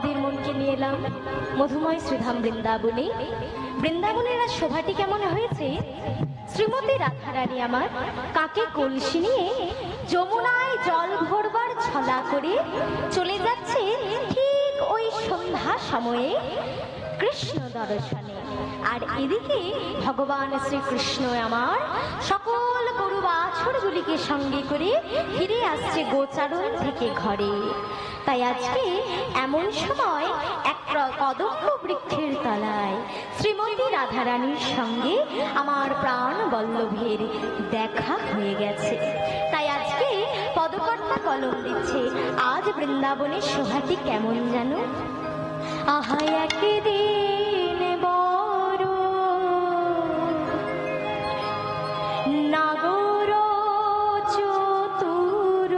তোমাদের মনকে নিয়ে এলাম মধুময় শ্রীধাম বৃন্দাবনে। বৃন্দাবনের আজ শোভাটি কেমন হয়েছে। শ্রীমতী রাধারানী আমার কাকে কলসি নিয়ে যমুনায় জল ভরবার ছলা করে চলে যাচ্ছে ঠিক ওই সন্ধ্যা সময়ে কৃষ্ণ দর্শনে। আর এদিকে ভগবান শ্রীকৃষ্ণ আমার সকল গরু বাছুরগুলিকে সঙ্গে করে ফিরে আসছে গোচারণ থেকে ঘরে। তাই আজকে এমন সময় এক কদম্ব বৃক্ষের তলায় শ্রীমতী রাধারানীর সঙ্গে আমার প্রাণ বল্লভের দেখা হয়ে গেছে। তাই আজকে পদকর্তা কলম দিচ্ছে আজ বৃন্দাবনের শোভাটি কেমন জানো। আহা একদিন বড় নাগর চতুর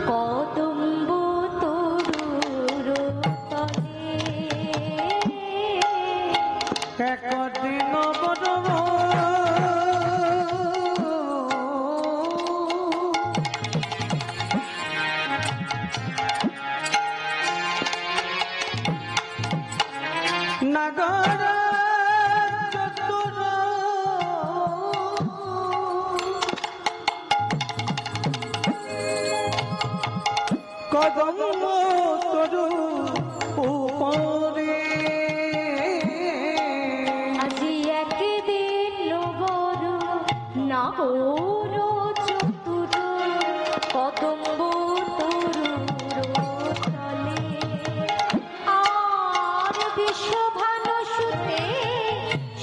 কদম্ব তরুর তলে একদিন বড় নাগর চতুর কদম্ব তরু উপরে আজি একদিন বড় নাগর চতুর কদম্ব তরুর তলে আর বিশ্বভানু সুতে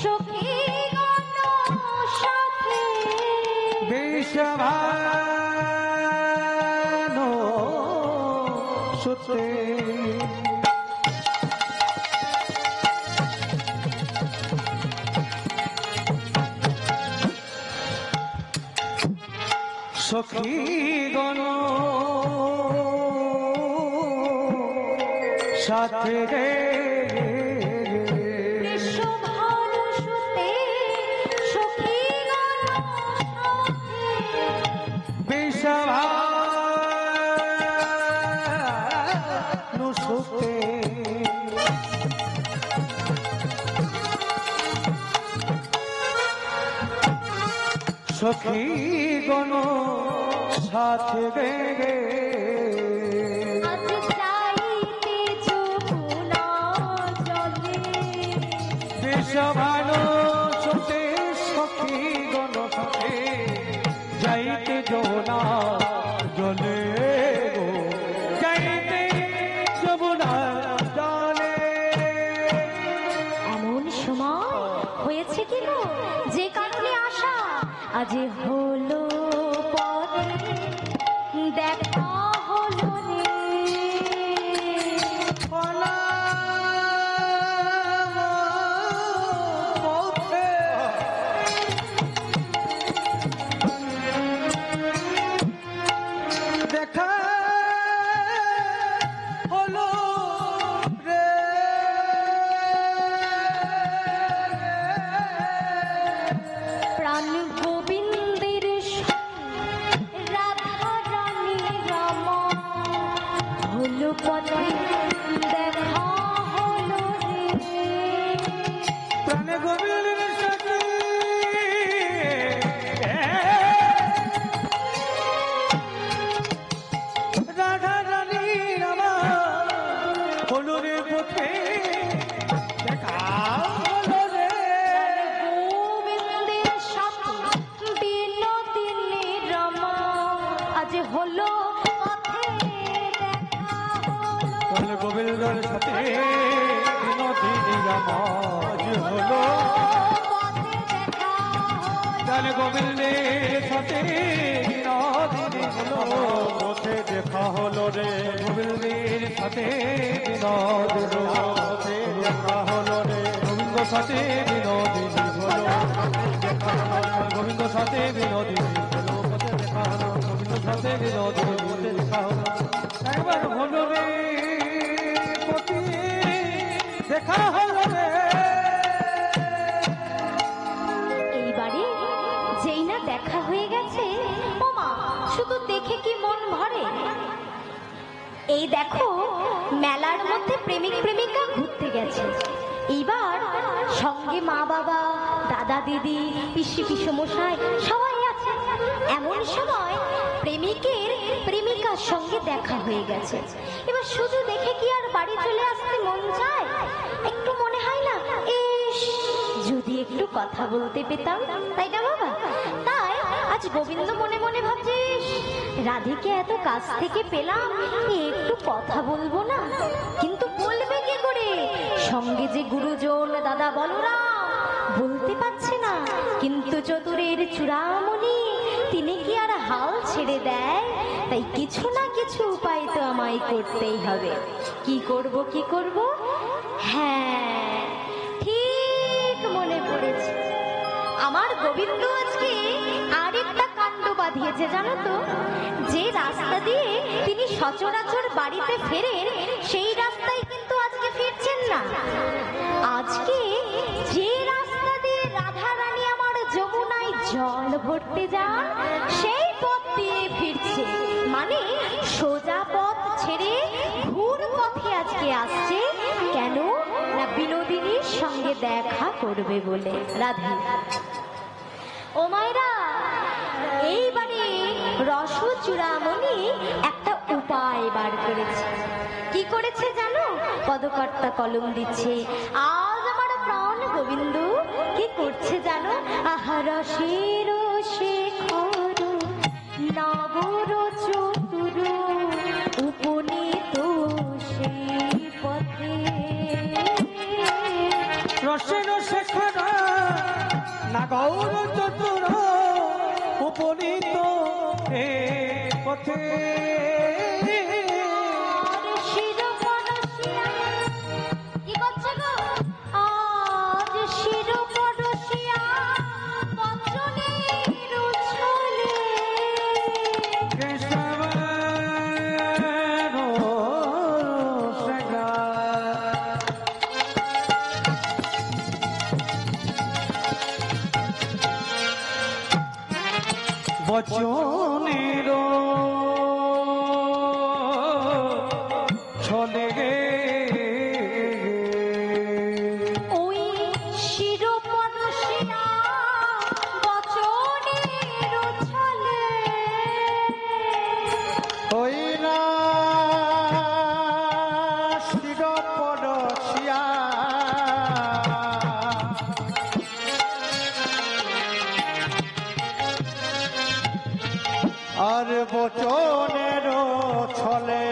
সখীগণ সাথে বিষভানু সুতে সখীগণ সাথে বিশ্বভানু সুতে সখীগণ সাথে বিষভানু সুতে সখীগণ সাথে গে আজ যাইতে যমুনা জলে বিষভানু সুতে সখীগণ সাথে যাইতে যমুনা জলে গো যাইতে যমুনা জলে। এমন সময় হয়েছে কি গো যে কারণে আসা আজ হলো পরে দেখা হলো রে দেখা হলো রে প্রাণ গোবিন্দের রাধা রানী রাম হলো পথে দেখা হলো রে প্রাণ গোবিন্দের সাথে রাধা রানী আমার হলো রে পথে দেখা হলো রে গোবিন্দের সাথে বিনোদিনী রমা আজ হলো পথে দেখা হলো প্রাণ গোবিন্দের সাথে বিনোদিনী রামাজ হলো পথে দেখা হলো প্রাণ গোবিন্দের সাথে বিনোদিনী হলো পথে দেখা হলো রে গোবিন্দের সাথে বিনোদিনী পথে দেখা হলো রে গোবিন্দ সাথে বিনোদিনী হলো গোবিন্দ সাথে বিনোদিনী হলো পথে দেখা হলো গোবিন্দ সাথে বিনোদিনী পথে দেখা হলো একবার হলো রে পথে দেখা হলো রে। এইবারে যেই না দেখা হয়ে গেছে ওমা শুধু দেখে কি মন ভরে। এই দেখো মেলার মধ্যে প্রেমিক প্রেমিকা ঘুরতে গেছে। এইবার সঙ্গে মা বাবা, দাদা দিদি, পিসি পিসমশাই সবাই আছে। এমন সময় প্রেমিকের প্রেমিকার সঙ্গে দেখা হয়ে গেছে। এবার শুধু দেখে কি আর বাড়ি চলে আসতে মন চায়? একটু মনে হয় না, ইস যদি একটু কথা বলতে পেতাম, তাই না বাবা? তাই আজ গোবিন্দ মনে মনে ভাবছে, রাধিকে এত কাছ থেকে পেলাম, একটু কথা বলবো না? কিন্তু বলবে কি করে? সঙ্গে যে গুরুজন দাদা বলরাম, বলতে পারছে না। কিন্তু চতুরের চূড়ামণি তিনি কি আর হাল ছেড়ে দেয়? তাই কিছু না কিছু উপায় তো আমায় করতেই হবে। কি করব কি করব? হ্যাঁ, ঠিক মনে পড়েছে। আমার গোবিন্দ আজকে আরেকটা কাণ্ড বাঁধিয়েছে, জানো তো? যে রাস্তা দিয়ে তিনি সচরাচর বাড়িতে ফেরেন, সেই রাস্তায় কিন্তু আজকে ফিরছেন না। আজকে যে রাস্তা দিয়ে রাধা রানী আমার যমুনায় জল ভরতে যান, সেই পথ দিয়ে ফিরছে। মানে সোজা পথ ছেড়ে ঘুর পথে আজকে আসছে। কেন না বিনোদিনীর সঙ্গে দেখা করবে বলে। রাধা ও মায়েরা, এইবারে রস চূড়ামণি একটা উপায় বার করেছে। কি করেছে জানো? পদকর্তা কলম দিচ্ছে। আজ আমার প্রাণ গোবিন্দ কি করছে জানো? আহা রসের শেখর নগর চতুর উপনীত সেই পথে। রসের শেখর নাগর চতুর উপনীত এ পথে। কি করছে গো? আজ শির পরশিয়া বচনের উছলে বচনের ছলে গে ওই শির পরশিয়া বচনের উছলে ওই না শির পরশিয়া আর বচনের ছলে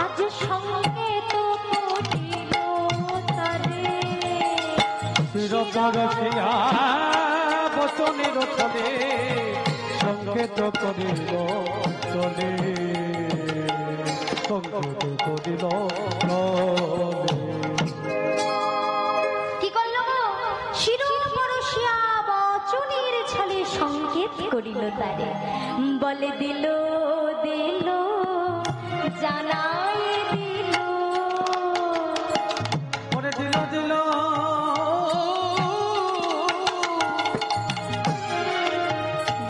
আজ সংকেত করিল তারে। শির পরশিয়া বচনের ছলে সংকেত করিল চলে, সংকেত করিল কি করল গো? শির পরশিয়া বচনের ছলে সংকেত করিল তারে। বলে দিল দিল জানাই দিল। ওরে দিল দিল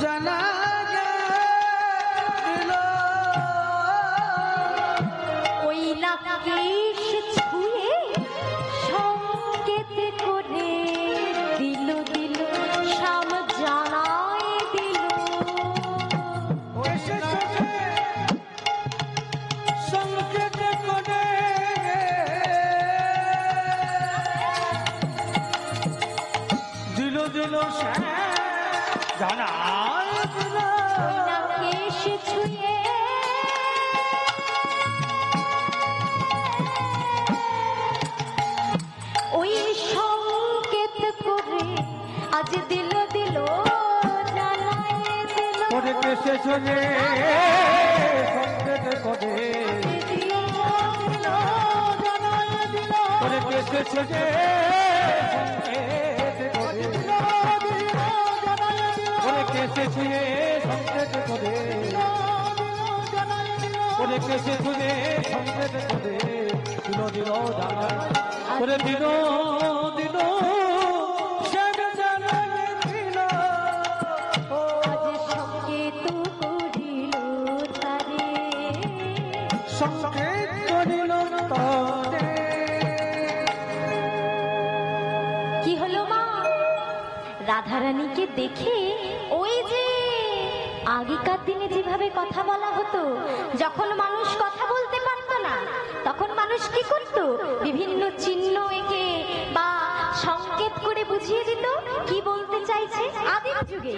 জানা দিল। ওই নাকেশ ছুঁয়ে সংকেত করে দিল দিল শাম জানাই দিল। সংকেত করে দিল দিল জানা দিল। ওই নাকেশ ছুঁয়ে ওই সংকেত করে আজ দিল দিল জানাই দিল। ওরে কেসে চলে সংকেত করে দিল দিল জানাই দিল। ওরে কেসে চলে সংকেত করে ওরে কেসে ছুঁয়ে সংকেত করে ওরে কেসে ছুঁয়ে সংকেত করে দিল দিল জানা ওরে দিল দিল শ্যাম জানা দিল। আজ সংকেত করিল সংকেত করিল তরে। কি হলো মা? রাধারানীকে দেখে ওই যে আগেকার দিনে যেভাবে কথা বলা হতো, যখন মানুষ কথা বলতে পারতো না তখন মানুষ কি করত? বিভিন্ন চিহ্ন এঁকে বা সংকেত করে বুঝিয়ে দিত কি বলতে চাইছে। আদিম যুগে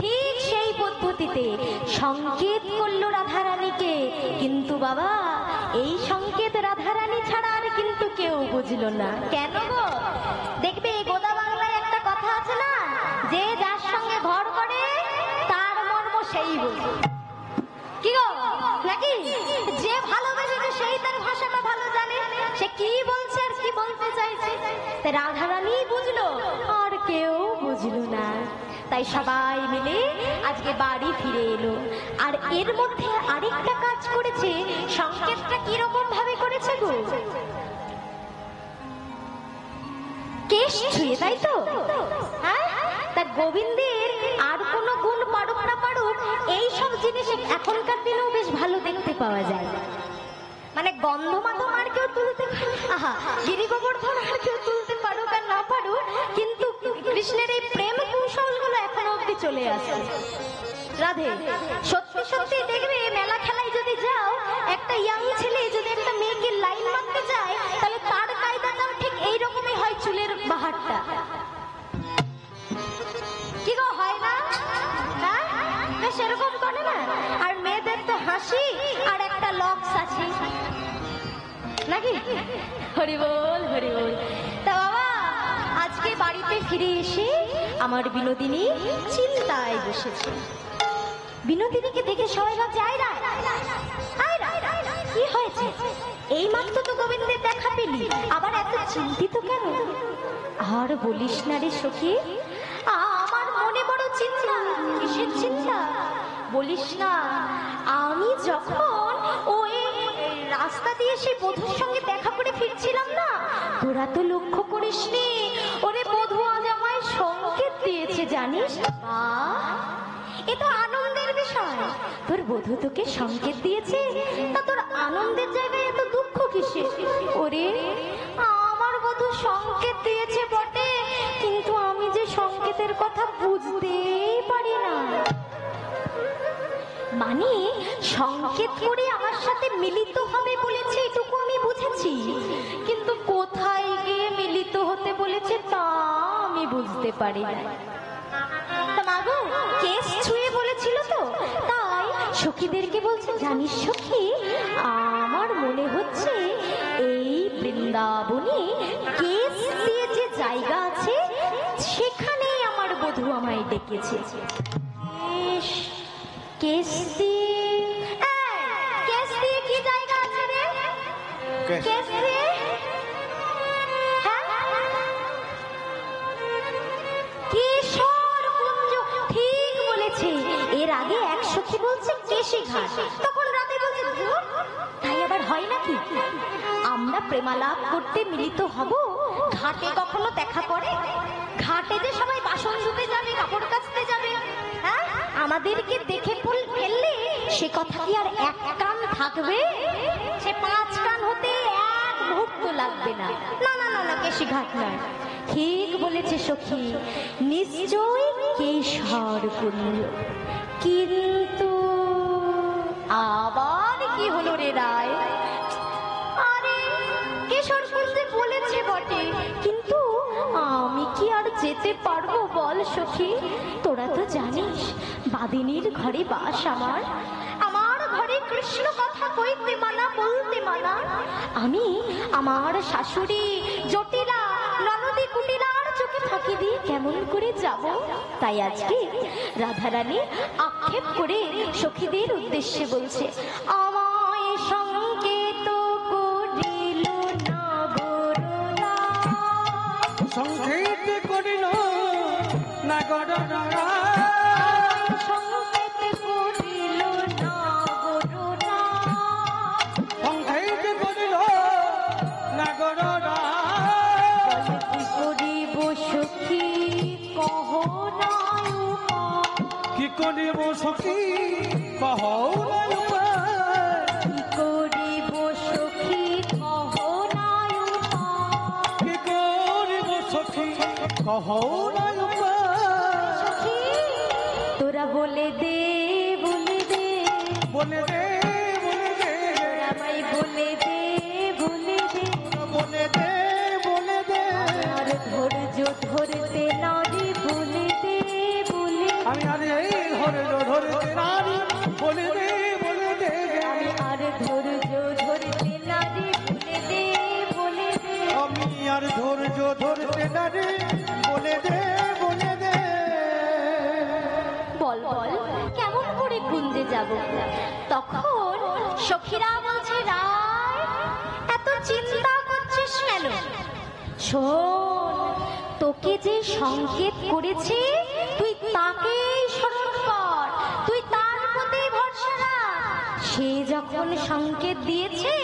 ঠিক সেই পদ্ধতিতে সংকেত করলো রাধারানীকে, কিন্তু বাবা এই সংকেত রাধারানী ছাড়া আর কিন্তু কেউ বুঝলো না। কেন গো? দেখবে গোদা বাংলায় একটা কথা আছে না, যে যার সঙ্গে ঘর করে তার মর্ম সেই বোঝে। কি গো নাকি? যে ভালোবেসেছে সেই তার ভাষাটা ভালো জানে, সে কি বলছে আর কি বলতে চাইছে। তাই রাধারানী বুঝলো, আর কেউ বুঝলো না। তাই সবাই মিলে আজকে বাড়ি ফিরে এলো। আর এর মধ্যে আরেকটা কাজ করেছে। সংকেতটা কিরকম ভাবে করেছে গো? কেশ ছুঁয়ে, তাই তো? হ্যাঁ, তা গোবিন্দের আর কোনো গুণ পারুক না পারুক, এই সব জিনিস এখনকার দিনেও বেশ ভালো দেখতে পাওয়া যায়। মানে গন্ধ মাধব আর কেউ তুলতে পারে, আহা গিরি গোবর্ধন আর কেউ তুলতে পারুক আর না পারুক, কিন্তু কৃষ্ণের এই প্রেম কৌশলগুলো এখনো অব্দি চলে আসে। রাধে, সত্যি সত্যি দেখবে মেলা খেলায় যদি যাও, একটা ইয়াং ছেলে যদি একটা মেয়েকে লাইন মারতে যায়, তাহলে তার কায়দাটাও ঠিক এইরকমই হয়, চুলের বাহারটা। কি গো, হয় না? হ্যাঁ, সেরকম করে না? আর মেয়েদের তো হাসি আর একটা লক্স আছে নাকি? হরি বল, হরি বল। তা বাবা আজকে বাড়িতে ফিরে এসে আমার বিনোদিনী চিন্তায় বসেছে। বিনোদিনীকে দেখে সবাই ভাবছে, আয়রা কি হয়েছে? এই মাত্র তো গোবিন্দের দেখা পেলি, আবার এত চিন্তিত কেন? আর বলিস না রে সখী, আমার মনে বড় চিন্তা। কিসের চিন্তা? বলিস না, আমি যখন ওই রাস্তা দিয়ে সেই বধূর সঙ্গে দেখা করে ফিরছিলাম না, তোরা তো লক্ষ্য করিসনি, ওরে বধূ আজ আমায় সংকেত দিয়েছে জানিস? এ তো আনন্দের বিষয়। তোর বধূ তোকে সংকেত দিয়েছে, তা তোর আনন্দের জায়গায় এত দুঃখ কিসে? ওরে আমার বধূ সংকেত দিয়েছে বটে, কিন্তু আমি যে সংকেতের কথা বুঝতেই পারি না। মানে সংকেত করে আমার সাথে মিলিত হবে বলেছে, এটুকু আমি বুঝেছি, কিন্তু কোথায় গিয়ে মিলিত হতে বলেছে তা আমি বুঝতে পারি না। মাগো কেশ ছুঁয়ে বলেছিল তো, তাই সখীদেরকে বলছে, জানিস সখী, আমার মনে হচ্ছে এই বৃন্দাবনে কেশ দিয়ে যে জায়গা আছে সেখানেই আমার বধূ আমায় ডেকেছে। কেশ দিয়ে কি জায়গা আছে রে? কেশ দিয়ে এর আগে এক সখী বলছে কেশি ঘাট, তখন রাতে বলছে তাই আবার হয় নাকি? আমরা প্রেমালাপ করতে মিলিত হব, ঘাটে কখনো দেখা পড়ে? ঘাটে যে সবাই বাসন ধুতে যাবে, কাপড় কাচতে যাবে, হ্যাঁ, আমাদেরকে দেখে ফেললে সে কথা কি আর এক কান থাকবে? সে 5 কান হতে এক মুহূর্ত লাগবে না। না না না না, কেশি ঘাট নয়। ঠিক বলেছে সখী, নিশ্চয় কেশর কুঞ্জ। কিন্তু আবার কি হলো রে রায়? আরে কেশর কুঞ্জে বলেছে বটে, কিন্তু আমি কি আর যেতে পারবো বল সখী? তোরা তো জানিস বাদিনীর ঘরে বাস আমার, আমার ঘরে কৃষ্ণ কথা কইতে মানা, বলতে মানা। আমি আমার শাশুড়ি জটিলা ননদী কুটিলার চোখে ফাঁকি দিয়ে কেমন করে যাব? তাই আজকে রাধারানী আক্ষেপ করে সখীদের উদ্দেশ্যে বলছে, আমায় সংকেত করিল না গরুরা, সংকেত করিল না গরুরা, সংকেত করিল না গরুরা, সংকেত করিল না গরুরা। কি করিব সখী কহ না উপায়, কি করিব সখী কহ না উপায়, হও না সখী তোরা বলে দে বলে দে বলে দে বলে দে আমায় বলে দে বলে দে বলে দে বলে দে আর ধৈর্য ধরতে নারী বলে দে বলে আমি আর এই ধরে নারী বলে দে বলে দে আমি আর ধৈর্য ধরতে নারী বলে দে বলে দে আমি আর ধৈর্য ধরতে নারী বলে দে বলে দে বল বল কেমন করে কুঞ্জে যাব তখন সখীরা বলছে রায় এত চিন্তা করছিস কেন শোন তোকে যে সংকেত করেছে তুই তাকেই স্মরণ কর তুই তার প্রতি ভরসা রাখ সে যখন সংকেত দিয়েছে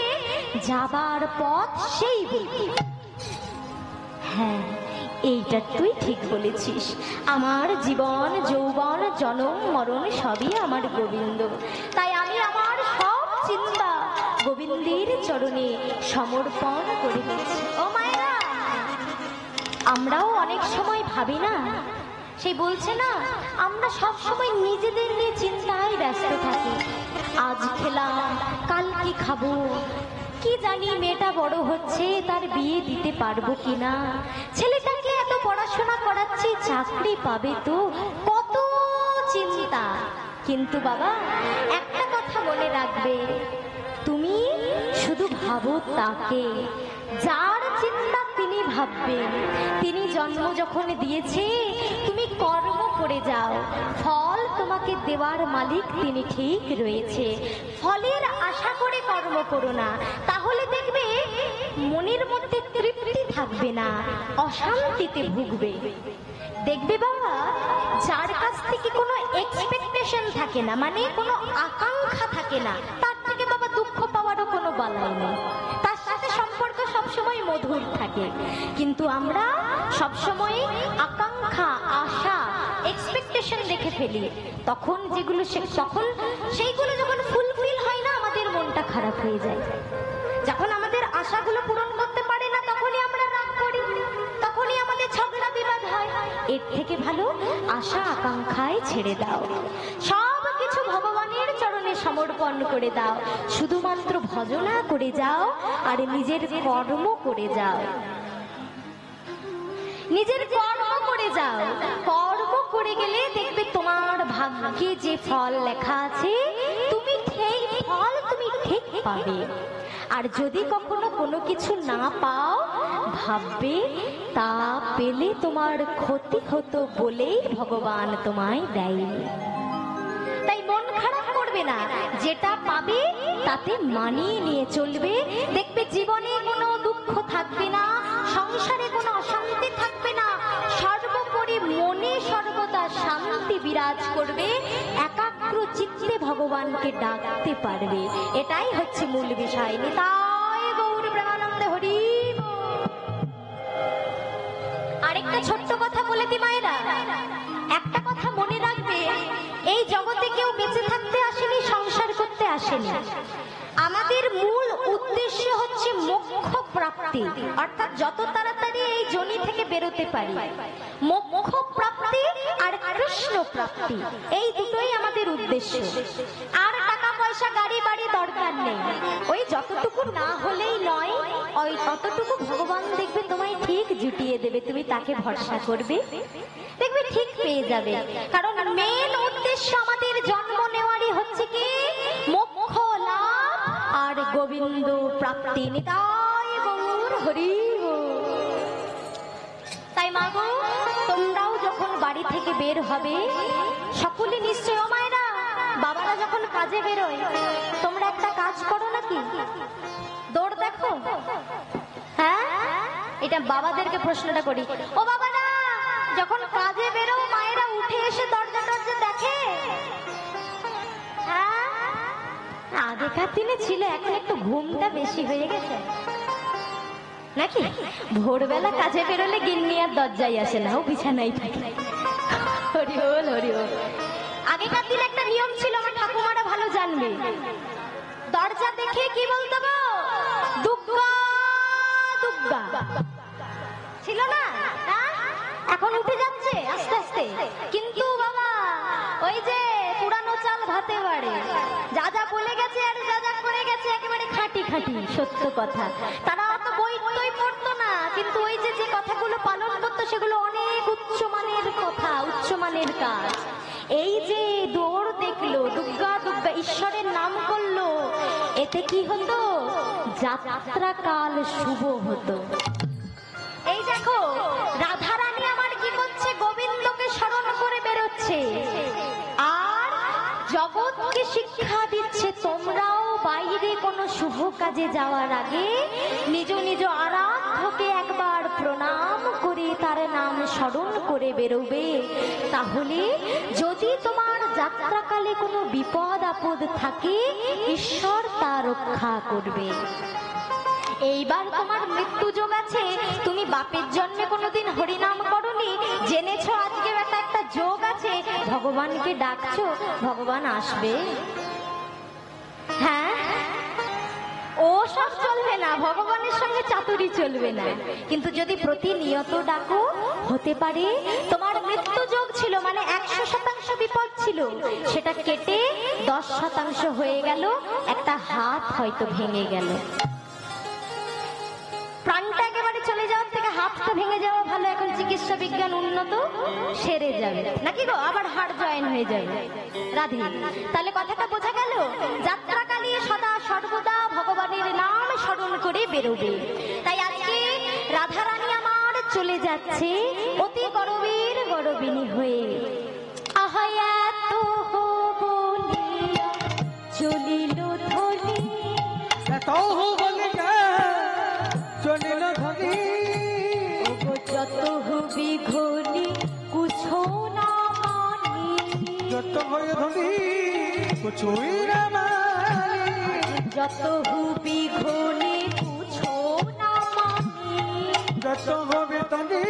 যাবার পথ সেই বলবে হ্যাঁ এইটা তুই ঠিক বলেছিস আমার জীবন যৌবন জনম মরণ সবই আমার গোবিন্দ তাই আমি আমার সব চিন্তা গোবিন্দের চরণে সমর্পণ করে দিচ্ছি ও মায়েরা আমরাও অনেক সময় ভাবি না সেই বলছে না আমরা সব সময় নিজেদের নিয়ে চিন্তায় ব্যস্ত থাকি আজ খেলাম কাল কি খাবো কি জানি মেয়েটা বড় হচ্ছে তার বিয়ে দিতে পারবো কিনা ছেলেটাকে এত পড়াশোনা করাচ্ছি চাকরি পাবে তো কত চিন্তা কিন্তু বাবা একটা কথা মনে রাখবে তুমি শুধু ভাবো তাকে যার চিন্তা তিনি ভাববেন তিনি জন্ম যখন দিয়েছে তুমি কর্ম করে যাও ফল তোমাকে দেওয়ার মালিক তিনি ঠিক রয়েছে ফলের আশা করে কর্ম করো না তাহলে দেখবে মনের মধ্যে তৃপ্তি থাকবে না অশান্তিতে ভুগবে দেখবে বাবা যার কাছ থেকে কোনো এক্সপেকটেশন থাকে না মানে কোনো আকাঙ্ক্ষা থাকে না তার থেকে বাবা দুঃখ পাওয়ারও কোনো বালাই নেই তার সাথে সম্পর্ক সবসময় মধুর থাকে কিন্তু আমরা সবসময় আকাঙ্ক্ষা আশা এক্সপেকটেশন রেখে ফেলি তখন যেগুলো তখন সেইগুলো যখন ফুলফিল হয় না আমাদের মনটা খারাপ হয়ে যায় যখন আমাদের আশাগুলো পূরণ করতে পারে না তখনই আমরা রাগ করি তখনই আমাদের ঝগড়া বিবাদ হয় এর থেকে ভালো আশা আকাঙ্ক্ষায় ছেড়ে দাও সব কিছু ভগবানের চরণে সমর্পণ করে দাও শুধুমাত্র ভজনা করে যাও আর নিজের কর্ম করে যাও নিজের কর্ম করে যাও কর্ম করে গেলে দেখবে তোমার ভাগ্যে যে ফল লেখা আছে তুমি ঠিক ফল তুমি ঠিক পাবে আর যদি কখনো কোনো কিছু না পাও ভাববে তা পেলে তোমার ক্ষতি হতো বলেই ভগবান তোমায় দেয়নি তাই মন খারাপ করবে না যেটা পাবে তাতে মানিয়ে নিয়ে চলবে দেখবে জীবনে কোনো দুঃখ থাকবে না সংসারে কোনো অশান্তি থাকবে না সর্বোপরি মনে সর্বদা শান্তি বিরাজ করবে একাগ্র চিত্তে ভগবানকে ডাকতে পারবে এটাই হচ্ছে মূল বিষয় নিতাই গৌর প্রেমানন্দে হরি আরেকটা ছোট্ট কথা বলে দি মায়েরা একটা কথা মনে রাখবে এই জগতে কেউ বেঁচে থাকতে আসেনি সংসার করতে আসেনি আমাদের মূল উদ্দেশ্য হচ্ছে মোক্ষ প্রাপ্তি অর্থাৎ যত তাড়াতাড়ি এই জনি থেকে বেরোতে পারি মোক্ষ প্রাপ্তি আর কৃষ্ণ প্রাপ্তি এই দুটোই আমাদের উদ্দেশ্য আর টাকা পয়সা গাড়ি বাড়ি দরকার নেই ওই যতটুকু না হলেই নয় ওই ততটুকু ভগবান দেখবে তোমায় ঠিক জুটিয়ে দেবে তুমি তাকে ভরসা করবে দেখবে ঠিক পেয়ে যাবে কারণ মেন উদ্দেশ্য আমাদের জন্ম নেওয়ারই হচ্ছে কি মোক্ষ লাভ আর গোবিন্দ প্রাপ্তি নিতাই গৌর হরি তাই মাগো তোমরাও যখন বাড়ি থেকে বের হবে সকলে নিশ্চয় ও মায়েরা বাবারা যখন কাজে বেরোয় তোমরা একটা কাজ করো নাকি দৌড় দেখো হ্যাঁ এটা বাবাদেরকে প্রশ্নটা করি ও বাবারা যখন কাজে বেরো মায়েরা উঠে এসে দরজা দেখে হ্যাঁ আগেকার দিনে ছিল এখন একটু ঘুমটা বেশি হয়ে গেছে নাকি ভোরবেলা কাজে বেরোলে গিন্নি আর দরজায় আসে না ও বিছানায় থাকে হরি বল হরি বল আগেকার দিনে একটা নিয়ম ছিল আমার ঠাকুমারা ভালো জানবে দরজা দেখে কি বলতো গো দুগ্গা দুগ্গা ছিল না এখন উঠে যাচ্ছে আস্তে আস্তে, কিন্তু বাবা ওই যে পুরানো চাল ভাতে বাড়ে, যা যা বলে গেছে আর যা যা করে গেছে একেবারে খাঁটি খাঁটি সত্য কথা। তারা অত বই টই পড়তো না, কিন্তু ওই যে যে কথাগুলো পালন করতো সেগুলো অনেক উচ্চমানের কথা, উচ্চমানের কাজ। এই যে দৌড় দেখলো, দুর্গা দুর্গা ঈশ্বরের নাম করলো, এতে কি হতো? যাত্রা কাল শুভ হতো। এই দেখো রাধারানী আমার কি করছে? গোবিন্দকে স্মরণ করে বেরোচ্ছে আর জগৎকে শিক্ষা দিচ্ছে, তোমরাও বাইরে কোনো শুভ কাজে যাওয়ার আগে নিজ নিজ আরাধ্যকে একবার প্রণাম করে তার নাম স্মরণ করে বেরোবে। তাহলে যদি তোমার যাত্রাকালে কোনো বিপদ আপদ থাকে, ঈশ্বর তা রক্ষা করবে। এইবার তোমার মৃত্যু যোগ আছে, তুমি বাপের জন্মে কোনোদিন হরিনাম করনি, জেনেছো আজকে একটা যোগ আছে, ভগবানকে ডাকছো, ভগবান আসবে? হ্যাঁ, ও সব চলবে না, ভগবানের সঙ্গে চাতুরি চলবে না। কিন্তু যদি প্রতিনিয়ত ডাকো, হতে পারে তোমার মৃত্যু যোগ ছিল মানে 100% বিপদ ছিল, সেটা কেটে 10% হয়ে গেল, একটা হাত হয়তো ভেঙে গেল। প্রাণটা একেবারে চলে যাওয়ার থেকে হাতটা ভেঙে যাওয়া ভালো, এখন চিকিৎসা বিজ্ঞান উন্নত, সেরে যাবে নাকি গো, আবার হাড় জয়েন হয়ে যাবে। রাধে, তাহলে কথাটা বোঝা গেল? যাত্রাকালে সদা সর্বদা ভগবানের নাম স্মরণ করে বেরোবে। তাই আজকে রাধারানী আমার চলে যাচ্ছে অতি গরবের গরবিনী হয়ে। আহায়া তো বলিয়া চলিল ধনি, এত বলিয়া চলিল ধনি, যত হবি ঘনি কুছো না মানি, যত হয়ে ধনি কিছুই না মানি, যত হবি ঘনি কুছো না মানি, যত হবে ধনি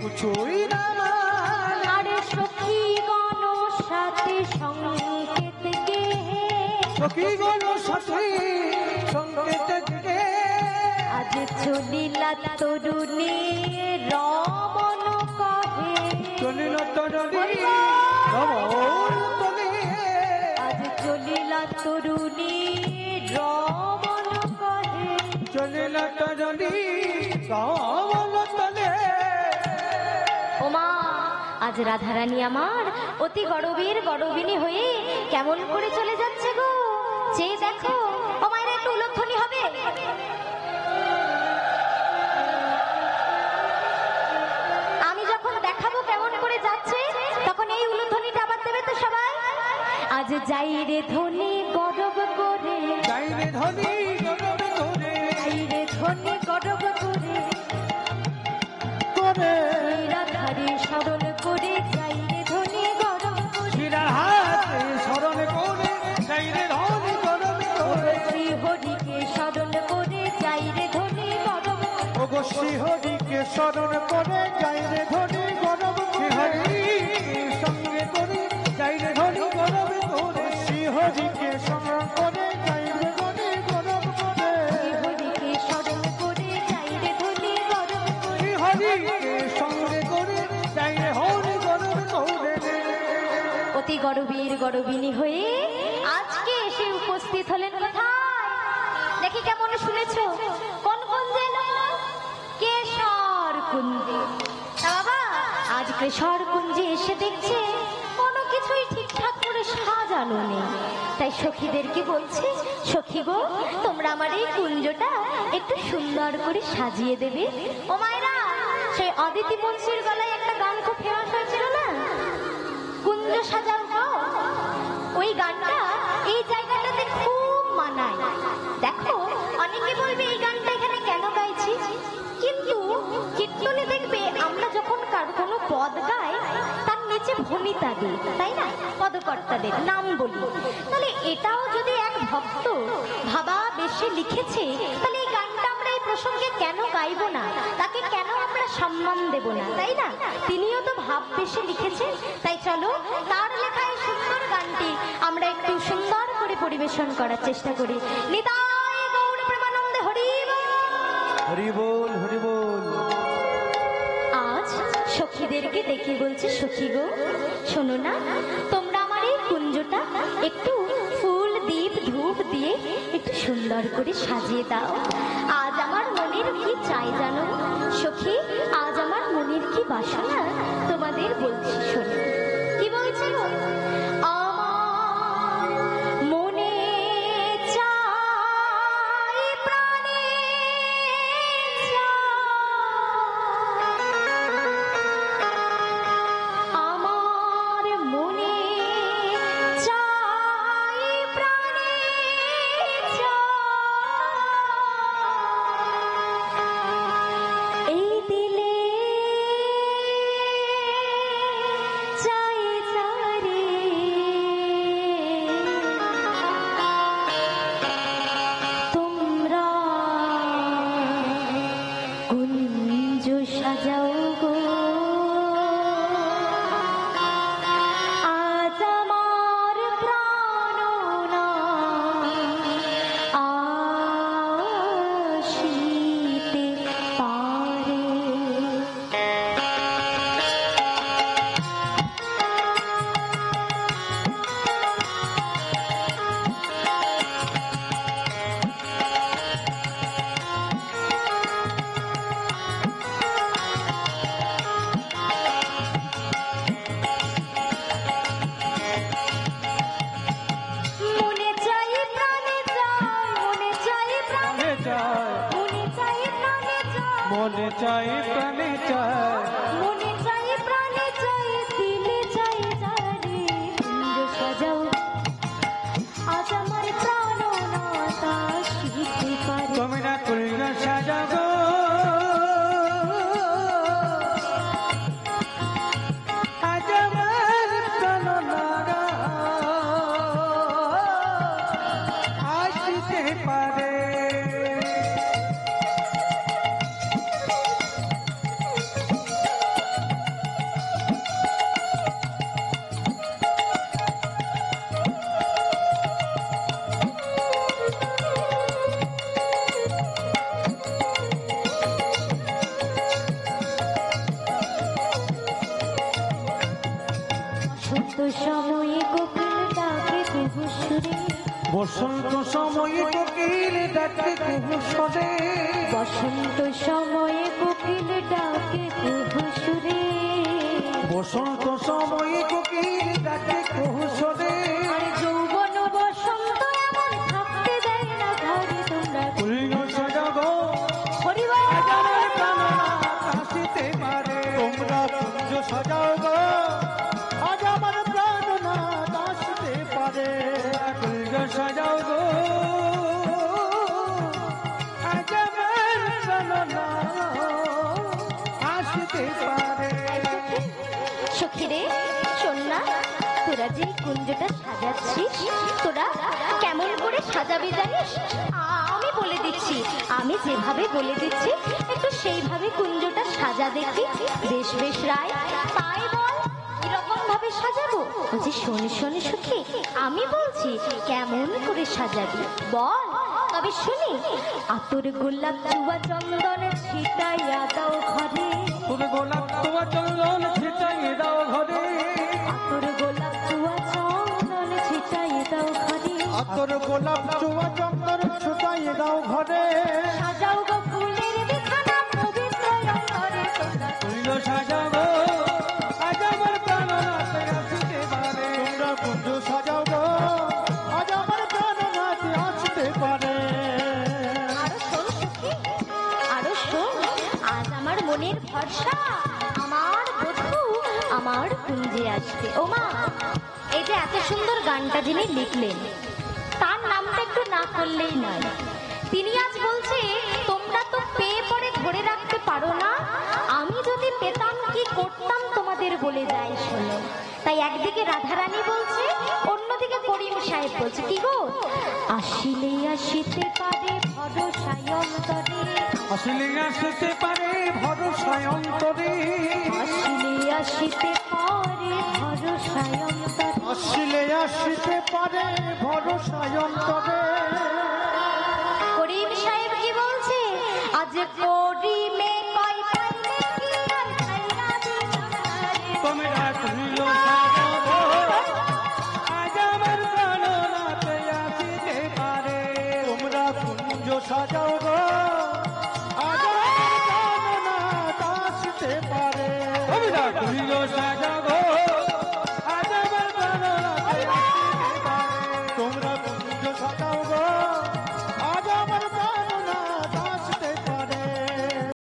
কিছুই না মানি। আরে সখী গণ সাথে সংকেত গে, সখী গণ সাথী সংকেত গে, আজ চলিলা তরুণী রমন কহে, চলিল তরুণী রমণ তলে, আজ চলিলা তরুণী রমন কহে, চলিল তরুণী রমণ তলে। ওমা, আজ রাধারানী আমার অতি গরবের গরবিনী হয়ে কেমন করে চলে যাচ্ছে গো, চেয়ে দেখো। ও মায়ের একটু উলধ্বনি হবে? আমি যখন দেখাবো কেমন করে যাচ্ছে, তখন এই উলধ্বনিটা আবার দেবে তো সবাই। আজ যাই রে ধ্বনি গরব করে, যাই রে ধনি গরব করে, যাই রে ধ্বনি গরব করে, করে রাধারে স্মরণ করে, যাই রে ধ্বনি গরব করে, শিরা হাতে স্মরণ করে, যাই রে ধনি গরব করে, শ্রী হরিকে স্মরণ করে, যাই রে ধ্বনি গরব করে, ওগো শ্রীহরিকে স্মরণ করে, যাই রে ধনি গরব করে, সঙ্গে করে, যাই রে ধনি গরব করে, শ্রীহরিকে স্মরণ করে, যাই রে ধনি গরব করে, শ্রী হরিকে স্মরণ করে, যাই রে ধ্বনি গরব করে। শ্রীহরিকে সঙ্গে করে, যাই রে হরি গরব করে। অতি গরবীর গরবিনী হয়ে আজকে এসে উপস্থিত হলেন কোথায়? দেখি কেমন শুনেছো? কোন কুঞ্জে? কেশর কুঞ্জে। তা বাবা, আজ কেশর কুঞ্জে এসে দেখছে কোনো কিছুই ঠিকঠাক করে সাজানো নেই। তাই সখীদেরকে বলছে, সখী গো, তোমরা আমার এই কুঞ্জটা একটু সুন্দর করে সাজিয়ে দেবে। ও মায়েরা, সেই অদিতি বংশীর গলায় একটা গান খুব ফেমাস হয়েছিল না, কুঞ্জ সাজাও গো, ওই গানটা এই জায়গাটাতে খুব মানায়। দেখো, অনেকে বলবে এই গানটা এখানে কেন গাইছি, কিন্তু কীর্তনে দেখবে আমরা যখন কার কোনো পদ গাই তার নিচে ভনিতা দিই, তাই না, পদকর্তাদের নাম বলি। তাহলে এটাও যদি এক ভক্ত ভাবা বেশে লিখেছে, তাহলে এই গানটা আমরা এই প্রসঙ্গে কেন গাইবো না, তাকে কেন আমরা সম্মান দেব না, তাই না? তিনিও তো ভাব বেশে লিখেছেন। তাই চলো তার লেখায় সুন্দর গানটি আমরা একটু সুন্দর করে পরিবেশন করার চেষ্টা করি। নিতাই গৌর প্রেমানন্দে হরি বল। হরি বল, হরি বল। আজ সখীদের সখীদেরকে ডেকে বলছে, সখী গো শোনো না, তোমরা আমার এই কুঞ্জটা একটু ফুল দীপ ধূপ দিয়ে একটু সুন্দর করে সাজিয়ে দাও। আজ আমার মনের কি চাই জানো সখী, আজ আমার মনের কি বাসনা তোমাদের বলছি শোনো। কি বলছে গো? আমার মনে চাই, প্রাণে আমার মনে চাই, প্রাণে এই দিলে চাই চারে তোমরা কুঞ্জ সাজাও গো, আজ আমার প্রাণনা আসিতে পারে। মনে চাই প্রাণে চাই, মনে চাই প্রাণে মনে চাই, মনে চাই প্রাণে মনে চাই প্রাণে চাই, মনে চাই প্রাণে চাই, দিলে চাই যারে কুঞ্জ সাজাও, আজ আমার প্রাণনাথ আসিতে পারে। তুমি না কুঞ্জ সাজাবো, আজ আমার প্রাণনাথ আসিতে পারে। সত্য সময়ে কোকিল ডাকে কুহু সুরে, বসন্ত সময়ে কোকিল ডাকে কুহু সরে, বসন্ত সময়ে কোকিল ডাকে কুহু সুরে, বসন্ত সময়ে কোকিল ডাকে কুহু সরে। আর যৌবন বসন্ত এমন থাকতে দেয় না ঘরে তোমরা কুঞ্জ সাজাবো, হরিবল। আজ আমার প্রাণনাথ আসিতে পারে। তোমরা কুঞ্জ সাজাবো, আজ আমার প্রাণনাথ আসিতে পারে। কুঞ্জ সাজাবো, আজ আমার প্রাণনাথ আসিতে পারে। সখীরে শোন না, তোরা যে এই কুঞ্জটা সাজাচ্ছিস, তোরা কেমন করে সাজাবি জানিস? আমি বলে দিচ্ছি, আমি যেভাবে বলে দিচ্ছি একটু সেইভাবে কুঞ্জটা সাজা দেখি। বেশ বেশ রায়, তাই বল কিরকম ভাবে সাজাবো? বলছি শোন শোন সখী, আমি বলছি কেমন করে সাজাবি বল, তবে শুনি। আতর গোলাপ চুয়া চন্দন ছিটাইয়া দাও ঘরে, তুমি গোলাপ তোমার চন্দন ছিটাইয়ে দাও ঘরে, আতর গোলাপ চুয়া চন্দন ছিটাইয়া দাও ঘরে, আতর গোলাপ চুয়া চন্দন ছিটাইয়ে দাও ঘরে। সাজাও গো ফুলের বিছানা পবিত্র অন্তরে তোমরা কুঞ্জ সাজাবো, আজ আমার প্রাণনাথ আসিতে পারে। তোমরা কুঞ্জ সাজাবো, আজ আমার প্রাণনাথ আসিতে পারে। আরো শোন সখী, আরো শোন, আজ আমার মনের ভরসা আমার বধূ আমার কুঞ্জে আসবে। ও মা, এই যে এত সুন্দর গানটা যিনি লিখলেন তার নামটা একটু না করলেই নয়। তিনি আজ বলছে তোমরা তো পেয়ে পরে ধরে রাখতে পারো না, আমি যদি পেতাম কি করতাম তোমাদের বলে যাই শোনো। তাই একদিকে রাধারানী বলছে, অন্যদিকে করিম সাহেব বলছে কি গো, আসিলে আসিতে পারে ভরসায় অন্তরে, আসিলে আসিতে পারে ভরসায় অন্তরে, আসিলে আসিতে পারে ভরসায় অন্তরে, আসিলে আসিতে পারে ভরসায় অন্তরে। করিম সাহেব কি বলছে, আজ করিমে কয় পাইলে কি আর খাইরা দিতাম না। কুঞ্জ সাজাবো আজ আমার প্রাণনাথ আসিতে পারে তোমরা কুঞ্জ সাজাও গো